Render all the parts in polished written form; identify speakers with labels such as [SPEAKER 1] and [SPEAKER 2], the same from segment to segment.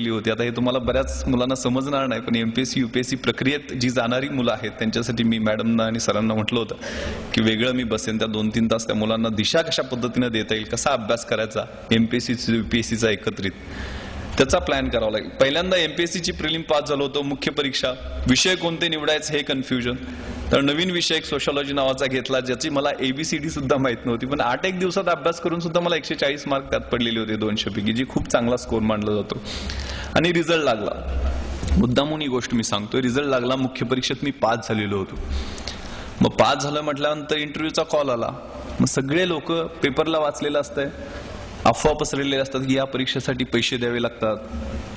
[SPEAKER 1] होती. आता हे तुम्हाला बऱ्याच मुलांना समजणार नाही, पण एमपीएससी यूपीएससी प्रक्रियेत जी जाणारी मुलं आहेत त्यांच्यासाठी मी मॅडमना आणि सरांना म्हटलं होतं की वेगळं मी बसेन त्या 2-3 तास त्या मुलांना दिशा कशा पद्धतीने देता येईल, कसा अभ्यास करायचा एमपीएससी यूपीएससीचा एकत्रित, त्याचा प्लॅन करावा लागेल. पहिल्यांदा एमपीएससीची प्रिलिम पास झालो होतो, मुख्य परीक्षा विषय कोणते निवडायचे हे कन्फ्युजन. तर नवीन विषय एक सोशॉलॉजी नावाचा घेतला ज्याची मला एबीसीडी सुद्धा माहित नव्हती, पण 8 दिवसात अभ्यास करून सुद्धा मला 140 मार्क त्यात पडलेले होते 200 पैकी, जी खूप चांगला स्कोर मानला जातो. आणि रिझल्ट लागला. मुद्दामून ही गोष्ट मी सांगतोय, रिझल्ट लागला, मुख्य परीक्षेत मी पास झालेलो होतो. मग पास झालं म्हटल्यानंतर इंटरव्ह्यूचा कॉल आला. मग सगळे लोक पेपरला वाचलेलं असतंय, अफवा पसरलेले असतात की या परीक्षेसाठी पैसे द्यावे लागतात,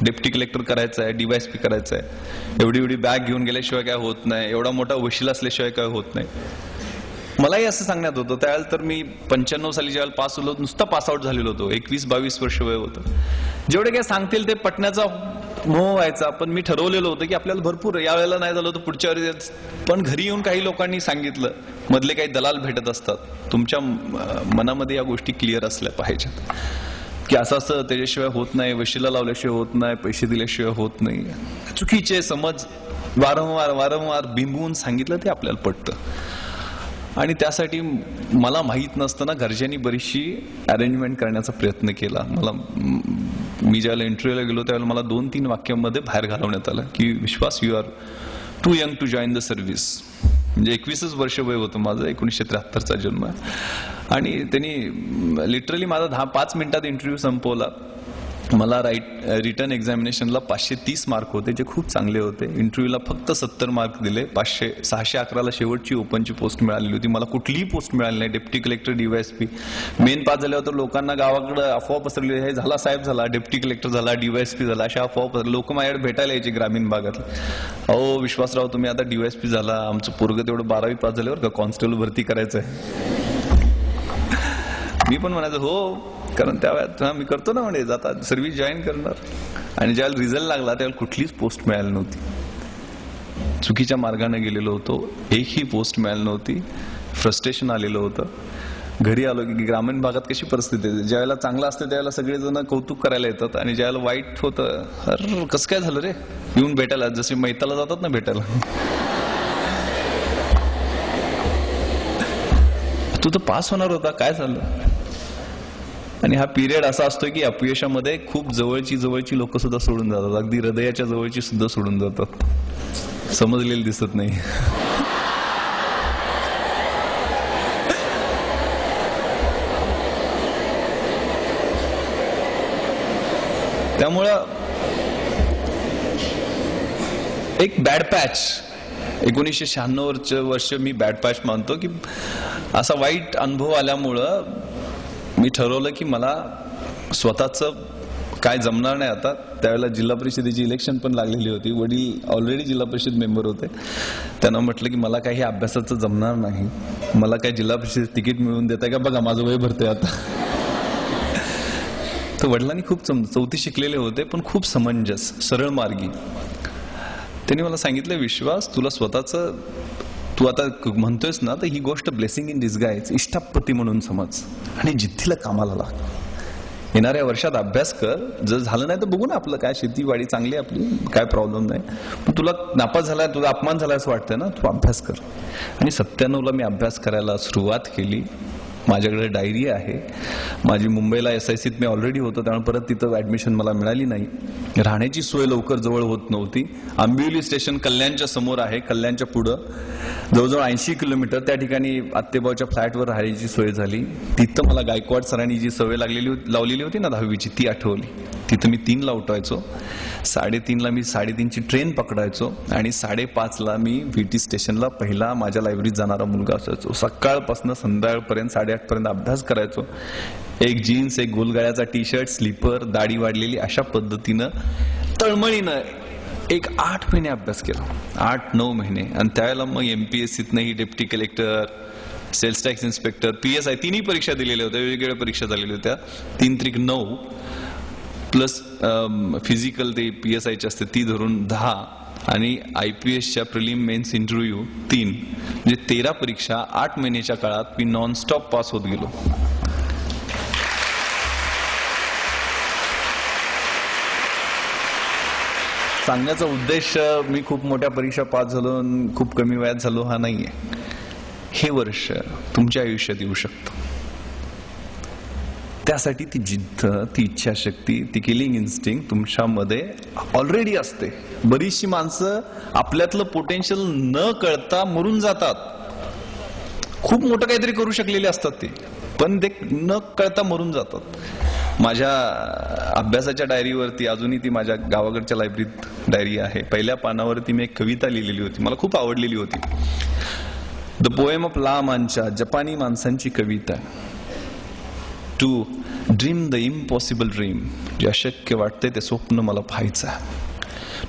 [SPEAKER 1] डेप्टी कलेक्टर करायचं आहे, डीवायएसपी करायचं आहे, एवढी एवढी बॅग घेऊन गेल्याशिवाय काय होत नाही, एवढा मोठा वशील असल्याशिवाय काय होत नाही. मलाही असं सांगण्यात होतं. त्यावेळेला तर मी 95 साली ज्यावेळेला पास होलो, नुसता पासआउट झालेलो होतो, 21-22 वर्ष वय होतं. जेवढे काय सांगतील ते पटण्याचा मोह व्हायचा, पण मी ठरवलेलं होतं की आपल्याला भरपूर यावेळेला नाही झालं तर पुढच्या वेळेस. पण घरी येऊन काही लोकांनी सांगितलं, मधले काही दलाल भेटत असतात, तुमच्या मनामध्ये या गोष्टी क्लिअर असल्या पाहिजेत की असं असं त्याच्याशिवाय होत नाही, वशिला लावल्याशिवाय होत नाही, पैसे दिल्याशिवाय होत नाही. चुकीचे समज वारंवार बिंबवून सांगितलं ते आपल्याला पटतं. आणि त्यासाठी मला माहीत नसताना घरच्यांनी बरीचशी अरेंजमेंट करण्याचा प्रयत्न केला. मी ज्यावेळेला इंटरव्ह्यूला गेलो त्यावेळेला मला 2-3 वाक्यांमध्ये बाहेर घालवण्यात आलं की Vishwas, you are too young to join the service. म्हणजे 21 वर्ष वय होतं माझं, 1973चा जन्म. आणि त्यांनी लिटरली माझा 5 मिनिटात इंटरव्ह्यू संपवला. मला रिटर्न एक्झामिनेशनला 530 मार्क होते, जे खूप चांगले होते. इंटरव्ह्यूला फक्त 70 मार्क दिले. 611ला शेवटची ओपनची पोस्ट मिळालेली होती. मला कुठलीही पोस्ट मिळाली नाही. Deputy collector, DySP. Main pass झाल्यावर तर लोकांना गावाकडे अफवा पसरली, हे झाला साहेब झाला, डेप्टी कलेक्टर झाला, डीवायएसपी झाला, अशा अफवा पसरल्या. लोक माझ्याकडे भेटायला यायचे ग्रामीण भागात. अहो विश्वासराव, तुम्ही आता डीवायएसपी झाला, आमचं पोरगं तेवढं 12वी पास झाल्यावर का कॉन्स्टेबल भरती करायचं आहे. मी पण म्हणायचं हो, कारण त्यावेळेस मी करतो ना म्हणजे जाता सर्व्हिस जॉईन करणार. आणि ज्यावेळेला रिझल्ट लागला त्यावेळेला कुठलीच पोस्ट मिळाली नव्हती. चुकीच्या मार्गाने गेलेलो होतो, एकही पोस्ट मिळाली नव्हती. फ्रस्ट्रेशन आलेलं होतं. घरी आलो की ग्रामीण भागात कशी परिस्थिती आहे, ज्यावेळेला चांगलं असतं त्यावेळेला सगळेजण कौतुक करायला येतात, आणि ज्यावेळेला वाईट होतं, अरे कसं काय झालं रे, येऊन भेटायला, जसे मैताला जातात ना भेटायला, तू तर पास होणार होता, काय झालं. आणि हा पिरियड असा असतो की अपयशामध्ये खूप जवळची लोक सुद्धा सोडून जातात, अगदी हृदयाच्या जवळची सुद्धा सोडून जातात, समजलेलं दिसत नाही. त्यामुळं एक बॅड पॅच, 1996 वर्ष मी बॅड पॅच मानतो की असा वाईट अनुभव आल्यामुळं मी ठरवलं की मला स्वतःचं काय जमणार नाही आता. त्यावेळेला जिल्हा परिषदेची इलेक्शन पण लागलेली होती. वडील ऑलरेडी जिल्हा परिषद मेंबर होते. त्यांना म्हटलं की मला काही अभ्यासाचं जमणार नाही, मला काही जिल्हा परिषद तिकीट मिळवून देताय का, बघा माझं वय भरतंय आता. तर वडिलांनी खूप 4थी शिकलेले होते, पण खूप समंजस, सरळ मार्गी. त्यांनी मला सांगितलं, विश्वास, तुला स्वतःचं, तू आता म्हणतोयस ना, तर ही गोष्ट ब्लेसिंग इन डिस्गाइज, इष्टापत्ती म्हणून समज, आणि जिद्दीला कामाला लाग. येणाऱ्या वर्षात अभ्यास कर, जर झालं नाही तर बघू ना, आपलं काय शेतीवाडी चांगली आपली, काय प्रॉब्लेम नाही. पण तुला नापास झालाय, तुझा अपमान झालाय असं वाटतंय ना, तू अभ्यास कर. आणि 97ला मी अभ्यास करायला सुरुवात केली. माझ्याकडे डायरी आहे. माझी मुंबईला SICत मी ऑलरेडी होतो, त्यामुळे परत तिथं ऍडमिशन मला मिळाली नाही. राहण्याची सोय लवकर जवळ होत नव्हती. आंबिवली स्टेशन कल्याणच्या समोर आहे, कल्याणच्या पुढं जवळजवळ 80 किलोमीटर. त्या ठिकाणी आत्तेभाऊच्या फ्लॅटवर राहायची सोय झाली. तिथं मला गायकवाड सरांनी जी सवय लावलेली होती ना 10वीची, ती आठवली. तिथं मी 3ला उठायचो, 3:30ला मी 3:30ची ट्रेन पकडायचो, आणि 5:30ला मी VT स्टेशनला पहिला माझ्या लायब्ररीत जाणारा मुलगा असायचो. सकाळपासून संध्याकाळपर्यंत 8:30 पर्यंत अभ्यास करायचो. एक जीन्स, एक गोलगळ्याचा टी-शर्ट, स्लीपर, दाढी वाढलेली, अशा पद्धतीनं तळमळीनं एक 8 महिने अभ्यास केला, 8-9 महिने. आणि त्यावेळेला मग MPSCतनंही deputy collector, sales tax inspector, PSI तिन्ही परीक्षा दिलेल्या होत्या, वेगवेगळ्या परीक्षा झालेल्या होत्या. 3-3-9 प्लस फिजिकल ते PSIची असते ती धरून 10, आणि IPSच्या प्रिलिम मेन्स इंटरव्ह्यू 3, म्हणजे 13 परीक्षा 8 महिन्याच्या काळात मी नॉनस्टॉप पास होत गेलो. सांगण्याचा उद्देश मी खूप मोठ्या परीक्षा पास झालो आणि खूप कमी वयात झालो हा नाहीये. हे वर्ष तुमच्या आयुष्यात येऊ शकतं. त्यासाठी ती जिद्द, ती इच्छाशक्ती, ती किलिंग इन्स्टिंक्ट तुमच्यामध्ये ऑलरेडी असते. बरीचशी माणसं आपल्यातलं पोटेन्शियल न कळता मरून जातात. खूप मोठं काहीतरी करू शकलेले असतात ते, पण ते न कळता मरून जातात. माझ्या अभ्यासाच्या डायरीवरती, अजूनही ती माझ्या गावाकडच्या लायब्ररीत डायरी आहे, पहिल्या पानावरती मी एक कविता लिहिलेली होती, मला खूप आवडलेली होती. द पोएम ऑफ ला मांचा, जपानी माणसांची कविता. To dream the impossible dream, जे अशक्य वाटते ते स्वप्न मला पाहायचं आहे.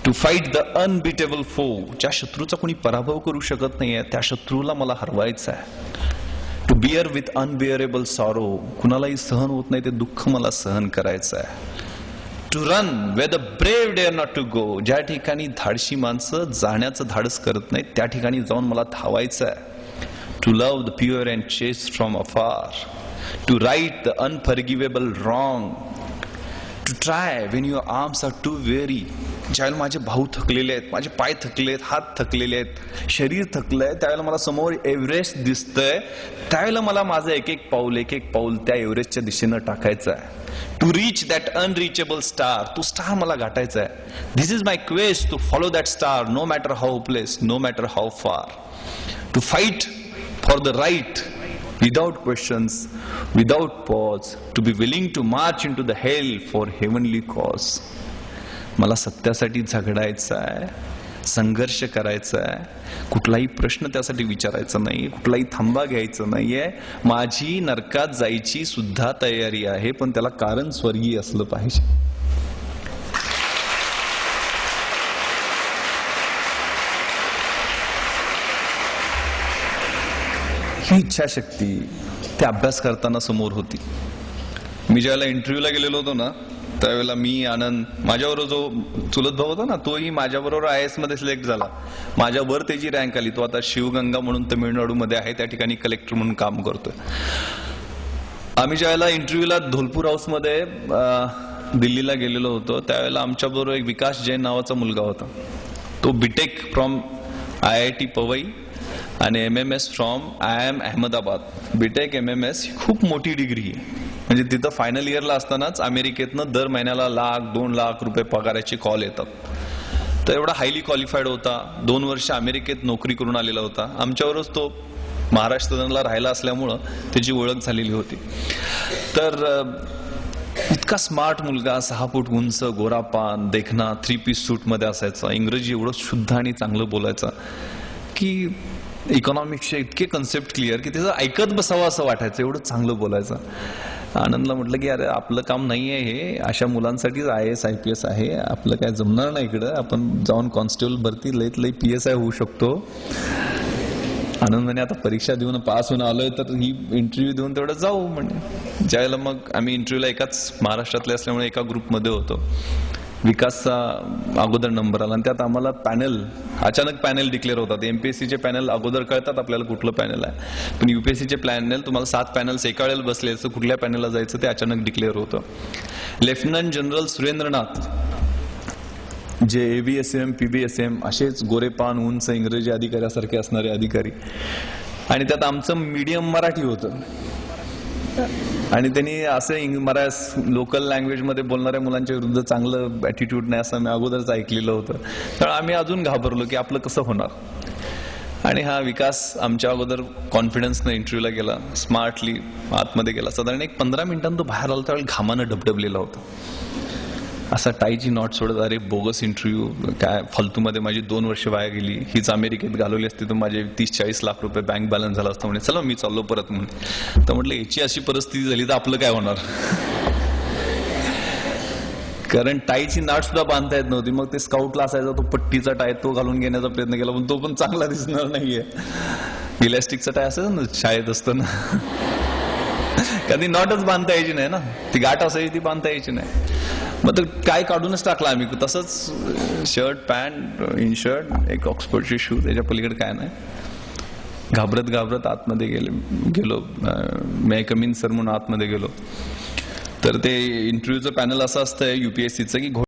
[SPEAKER 1] टू फाईट द अनबिटेबल फो, ज्या शत्रूचा कोणी पराभव करू शकत नाहीये त्या शत्रूला मला हरवायचं आहे. To beer with unbearable sorrow, कुणालाही सहन होत नाही ते दुःख मला सहन करायचं आहे. To run where the brave dare not to go, ज्या ठिकाणी धाडशी माणसं जाण्याचं धाडस करत नाहीत त्या ठिकाणी जाऊन मला धावायचं आहे. To love the pure and chaste from afar, to right the unforgivable wrong, to try when your arms are too weary. ज्यावेळेला माझे भाऊ थकलेले आहेत, माझे पाय थकले आहेत, हात थकलेले आहेत, शरीर थकलंय, त्यावेळेला मला समोर एव्हरेस्ट दिसतंय, त्यावेळेला मला माझं एक एक पाऊल त्या एव्हरेस्टच्या दिशेनं टाकायचं आहे. To reach that unreachable star, तो स्टार मला गाठायचा आहे. This is my quest, to follow that star no matter how hopeless, no matter how far. To fight for the right without questions, without pause, to be willing to march into the hell for heavenly cause. मला सत्यासाठी झगडायचं आहे, संघर्ष करायचा आहे, कुठलाही प्रश्न त्यासाठी विचारायचा नाही, कुठलाही थांबा घ्यायचं नाहीये. माझी नरकात जायची सुद्धा तयारी आहे, पण त्याला कारण स्वर्गीय असलं पाहिजे. ही इच्छाशक्ती त्या अभ्यास करताना समोर होती. मी ज्यावेळेला इंटरव्ह्यूला गेलेलो होतो ना, त्यावेळेला मी, आनंद, माझ्याबरोबर जो चुलत भाऊ होता ना, तोही माझ्याबरोबर IAS मध्ये सिलेक्ट झाला. माझ्यावर त्याची रँक आली. तो आता शिवगंगा म्हणून तमिळनाडूमध्ये आहे, त्या ठिकाणी कलेक्टर म्हणून काम करतोय. आम्ही ज्यावेळेला इंटरव्ह्यूला धोलपूर हाऊसमध्ये दिल्लीला गेलेलो होतो, त्यावेळेला आमच्याबरोबर एक विकास जैन नावाचा मुलगा होता. तो बीटेक फ्रॉम IIT पवई आणि MMS from IIM Ahmedabad. BTech MMS ही खूप मोठी डिग्री आहे. म्हणजे तिथं फायनल इयरला असतानाच अमेरिकेतनं दर महिन्याला ₹1,00,000 ₹2,00,000 पगाराचे कॉल येतात. तर एवढा हायली क्वालिफाईड होता. 2 वर्ष अमेरिकेत नोकरी करून आलेला होता. आमच्यावरच तो महाराष्ट्राला राहिला असल्यामुळं त्याची ओळख झालेली होती. तर इतका स्मार्ट मुलगा, 6 फूट उंच, गोरापान, देखना, 3 पीस सूट मध्ये असायचा. इंग्रजी एवढं शुद्ध आणि चांगलं बोलायचा की इकॉनॉमिक्सचे इतके कन्सेप्ट क्लिअर की त्याचं ऐकत बसावं असं वाटायचं, एवढं चांगलं बोलायचं. आनंदला म्हटलं की अरे आपलं काम नाही आहे हे, अशा मुलांसाठीच IAS IPS आहे, आपलं काय जमणार नाही इकडं, आपण जाऊन कॉन्स्टेबल भरती लईत लई PSI होऊ शकतो. आनंदाने आता परीक्षा देऊन पास होऊन आलोय तर ही इंटरव्ह्यू देऊन तेवढं जाऊ म्हणजे. ज्यावेळेला मग आम्ही इंटरव्ह्यूला एकाच महाराष्ट्रातले असल्यामुळे एका ग्रुपमध्ये होतो. विकासचा अगोदर नंबर आला आणि त्यात आम्हाला पॅनल, अचानक पॅनल डिक्लेअर होतात. MPSCचे पॅनल अगोदर कळतात आपल्याला कुठलं पॅनल आहे, पण UPSCचे पॅनल तुम्हाला 7 पॅनल्स एका वेळेला बसले, तर कुठल्या पॅनलला जायचं ते अचानक डिक्लेअर होतं. लेफ्टनंट जनरल सुरेंद्रनाथ, जे ABSM PBSM असेच गोरेपान उंच इंग्रजी अधिकाऱ्यासारखे असणारे अधिकारी, आणि त्यात आमचं मीडियम मराठी होतं. आणि त्यांनी असं लोकल लँग्वेज मध्ये बोलणाऱ्या मुलांच्या विरुद्ध चांगलं ॲटिट्यूड नाही असं मी अगोदरच ऐकलेलं होतं. तर आम्ही अजून घाबरलो की आपलं कसं होणार. आणि हा विकास आमच्या अगोदर कॉन्फिडन्सनं इंटरव्ह्यूला गेला, स्मार्टली आतमध्ये गेला. साधारण एक 15 मिनिटांनी तो बाहेर आला, त्यावेळी घामानं डबडबलेला होता. असा टाईची नॉट सोडत, अरे बोगस इंटरव्ह्यू, काय फालतूमध्ये माझी 2 वर्ष वाया गेली, हीच अमेरिकेत घालवली असती तर माझे 30-40 लाख रुपये बँक बॅलन्स झाला असता. म्हणे चला मी चाललो परत म्हणून. तर म्हटलं याची अशी परिस्थिती झाली तर आपलं काय होणार. कारण टाईची नाट सुद्धा बांधता येत नव्हती. मग ते स्काउटला असायचा तो पट्टीचा टाय, तो घालून घेण्याचा प्रयत्न केला, पण तो पण चांगला दिसणार नाहीये. इलॅस्टिकचा टाय असायचा ना शाळेत असताना, कधी नॉटच बांधता यायची नाही ना, ती गाठ असायची ती बांधता यायची नाही. मग काय काढूनच टाकला आम्ही. तसंच शर्ट पॅन्ट, इन शर्ट, एक ऑक्सफर्डचे शूज, त्याच्या पलीकडे काय नाही. घाबरत आतमध्ये गेलो. मे कम इन सर म्हणून आतमध्ये गेलो. तर ते इंटरव्ह्यूचं पॅनल असं असतं UPSCचं की